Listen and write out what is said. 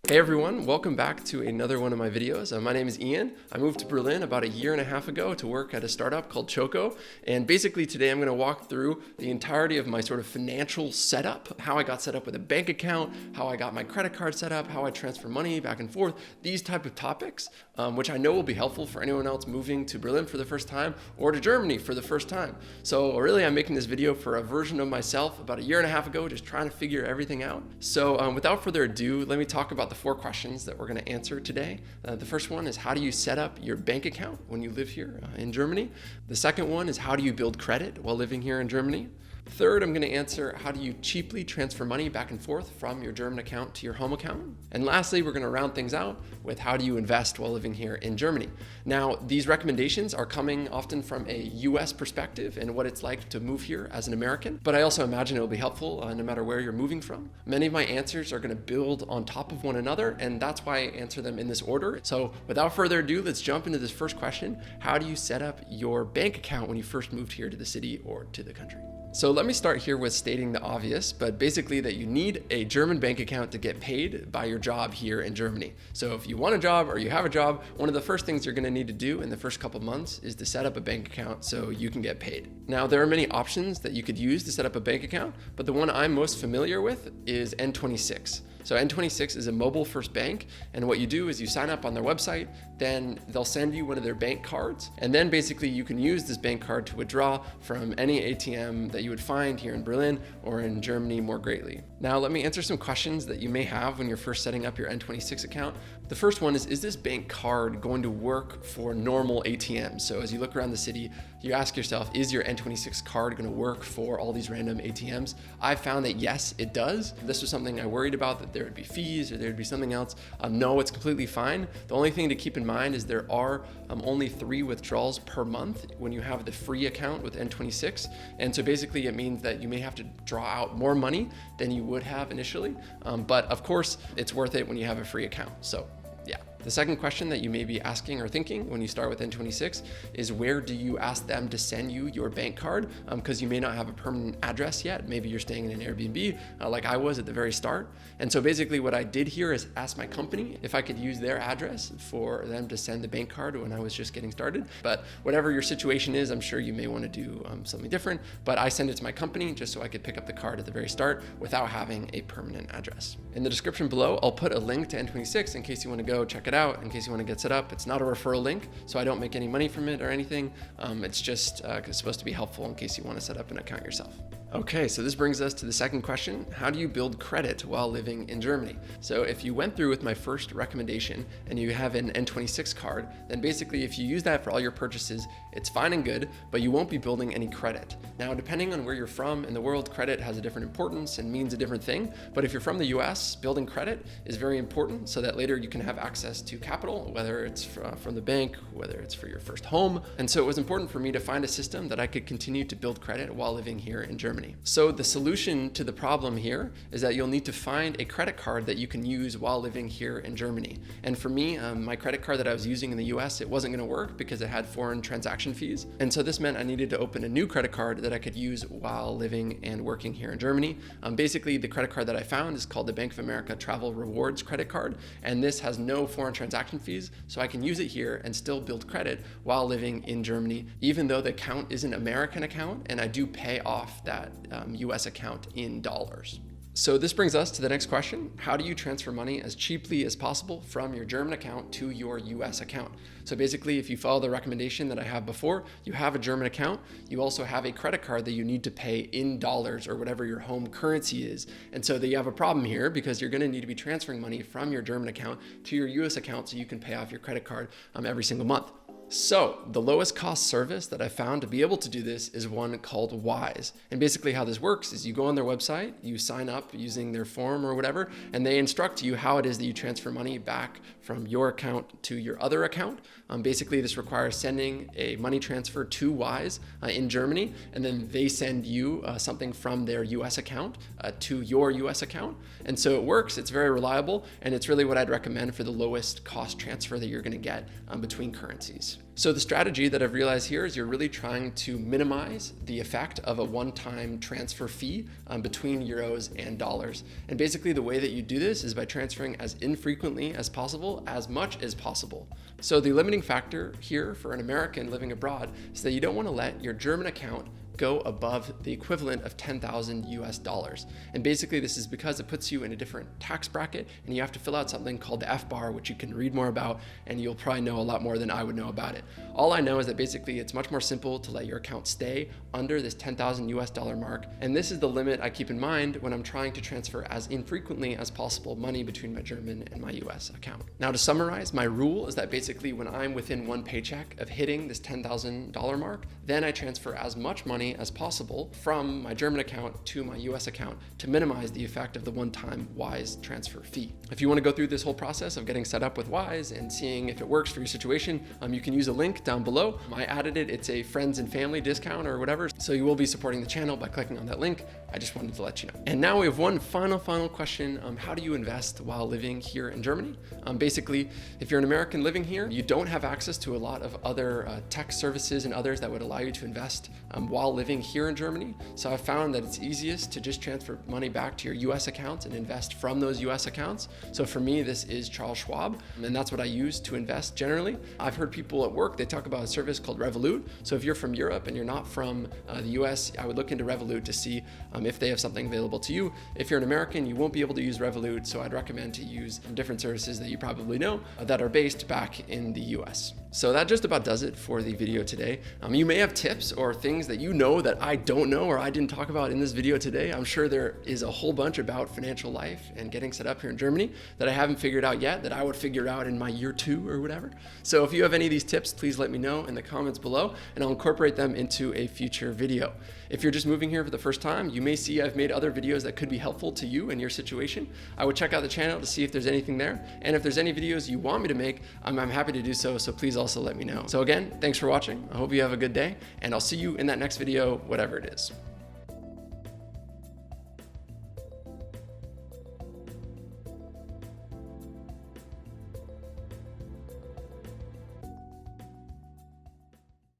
Hey everyone, welcome back to another one of my videos. My name is Ian. I moved to Berlin about a year and a half ago to work at a startup called Choco. And basically today I'm going to walk through the entirety of my sort of financial setup, how I got set up with a bank account, how I got my credit card set up, how I transfer money back and forth, these type of topics, which I know will be helpful for anyone else moving to Berlin for the first time or to Germany for the first time. So really I'm making this video for a version of myself about a year and a half ago, just trying to figure everything out. So without further ado, let me talk about the 4 questions that we're going to answer today. The first one is, how do you set up your bank account when you live here in Germany? The second one is, how do you build credit while living here in Germany? Third, I'm going to answer, how do you cheaply transfer money back and forth from your German account to your home account? And lastly, we're going to round things out with, how do you invest while living here in Germany? Now, these recommendations are coming often from a US perspective and what it's like to move here as an American, but I also imagine it will be helpful no matter where you're moving from. Many of my answers are going to build on top of one another, and that's why I answer them in this order. So without further ado, let's jump into this first question. How do you set up your bank account when you first moved here to the city or to the country? So let me start here with stating the obvious, but basically that you need a German bank account to get paid by your job here in Germany. So if you want a job or you have a job, one of the first things you're going to need to do in the first couple months is to set up a bank account so you can get paid. Now, there are many options that you could use to set up a bank account, but the one I'm most familiar with is N26. So N26 is a mobile first bank, and what you do is you sign up on their website, then they'll send you one of their bank cards, and then basically you can use this bank card to withdraw from any ATM that you would find here in Berlin or in Germany more greatly. Now let me answer some questions that you may have when you're first setting up your N26 account. The first one is this bank card going to work for normal ATMs? So as you look around the city, you ask yourself, is your N26 card going to work for all these random ATMs? I found that yes, it does. This was something I worried about, that there would be fees or there would be something else. No, it's completely fine. The only thing to keep in mind is there are only 3 withdrawals per month when you have the free account with N26. And so basically it means that you may have to draw out more money than you would have initially. But of course, it's worth it when you have a free account. So yeah. The second question that you may be asking or thinking when you start with N26 is, where do you ask them to send you your bank card? Because you may not have a permanent address yet. Maybe you're staying in an Airbnb like I was at the very start. And so basically what I did here is ask my company if I could use their address for them to send the bank card when I was just getting started. But whatever your situation is, I'm sure you may want to do something different. But I send it to my company just so I could pick up the card at the very start without having a permanent address. In the description below, I'll put a link to N26 in case you want to go check it out, in case you want to get set up. It's not a referral link, so I don't make any money from it or anything. It's just supposed to be helpful in case you want to set up an account yourself. Okay, so this brings us to the second question. How do you build credit while living in Germany? So if you went through with my first recommendation and you have an N26 card, then basically if you use that for all your purchases, it's fine and good, but you won't be building any credit. Now, depending on where you're from in the world, credit has a different importance and means a different thing. But if you're from the US, building credit is very important so that later you can have access to capital, whether it's from the bank, whether it's for your first home. And so it was important for me to find a system that I could continue to build credit while living here in Germany. So the solution to the problem here is that you'll need to find a credit card that you can use while living here in Germany. And for me, my credit card that I was using in the US, it wasn't going to work because it had foreign transaction fees. And so this meant I needed to open a new credit card that I could use while living and working here in Germany. Basically, the credit card that I found is called the Bank of America Travel Rewards credit card. And this has no foreign transaction fees, so I can use it here and still build credit while living in Germany, even though the account is an American account and I do pay off that US account in dollars. So this brings us to the next question. How do you transfer money as cheaply as possible from your German account to your US account? So basically, if you follow the recommendation that I have before, you have a German account, you also have a credit card that you need to pay in dollars or whatever your home currency is. And so that you have a problem here because you're going to need to be transferring money from your German account to your US account so you can pay off your credit card every single month. So the lowest cost service that I found to be able to do this is one called Wise. And basically how this works is you go on their website, you sign up using their form or whatever, and they instruct you how it is that you transfer money back from your account to your other account. Basically this requires sending a money transfer to Wise in Germany, and then they send you something from their US account to your US account. And so it works, it's very reliable, and it's really what I'd recommend for the lowest cost transfer that you're gonna get between currencies. US. So the strategy that I've realized here is you're really trying to minimize the effect of a one-time transfer fee between euros and dollars. And basically the way that you do this is by transferring as infrequently as possible, as much as possible. So the limiting factor here for an American living abroad is that you don't want to let your German account go above the equivalent of 10,000 US dollars. And basically this is because it puts you in a different tax bracket and you have to fill out something called the FBAR, which you can read more about, and you'll probably know a lot more than I would know about it. All I know is that basically it's much more simple to let your account stay under this 10,000 US dollar mark. And this is the limit I keep in mind when I'm trying to transfer as infrequently as possible money between my German and my US account. Now to summarize, my rule is that basically when I'm within one paycheck of hitting this $10,000 mark, then I transfer as much money as possible from my German account to my US account to minimize the effect of the one-time Wise transfer fee. If you want to go through this whole process of getting set up with Wise and seeing if it works for your situation, you can use a link down below. I added it. It's a friends and family discount or whatever. So you will be supporting the channel by clicking on that link. I just wanted to let you know. And now we have one final question. How do you invest while living here in Germany? Basically, if you're an American living here, you don't have access to a lot of other tech services and others that would allow you to invest while living here in Germany. So I've found that it's easiest to just transfer money back to your US accounts and invest from those US accounts. So for me, this is Charles Schwab, and that's what I use to invest generally. I've heard people at work, they talk about a service called Revolut. So if you're from Europe and you're not from the US, I would look into Revolut to see if they have something available to you. If you're an American, you won't be able to use Revolut, so I'd recommend to use different services that you probably know that are based back in the US. So that just about does it for the video today. You may have tips or things that you know that I don't know or I didn't talk about in this video today. I'm sure there is a whole bunch about financial life and getting set up here in Germany that I haven't figured out yet, that I would figure out in my year 2 or whatever. So if you have any of these tips, please let me know in the comments below and I'll incorporate them into a future video. If you're just moving here for the first time, you may see I've made other videos that could be helpful to you and your situation. I would check out the channel to see if there's anything there. And if there's any videos you want me to make, I'm happy to do so. So please also let me know. So again, thanks for watching. I hope you have a good day and I'll see you in that next video, whatever it is.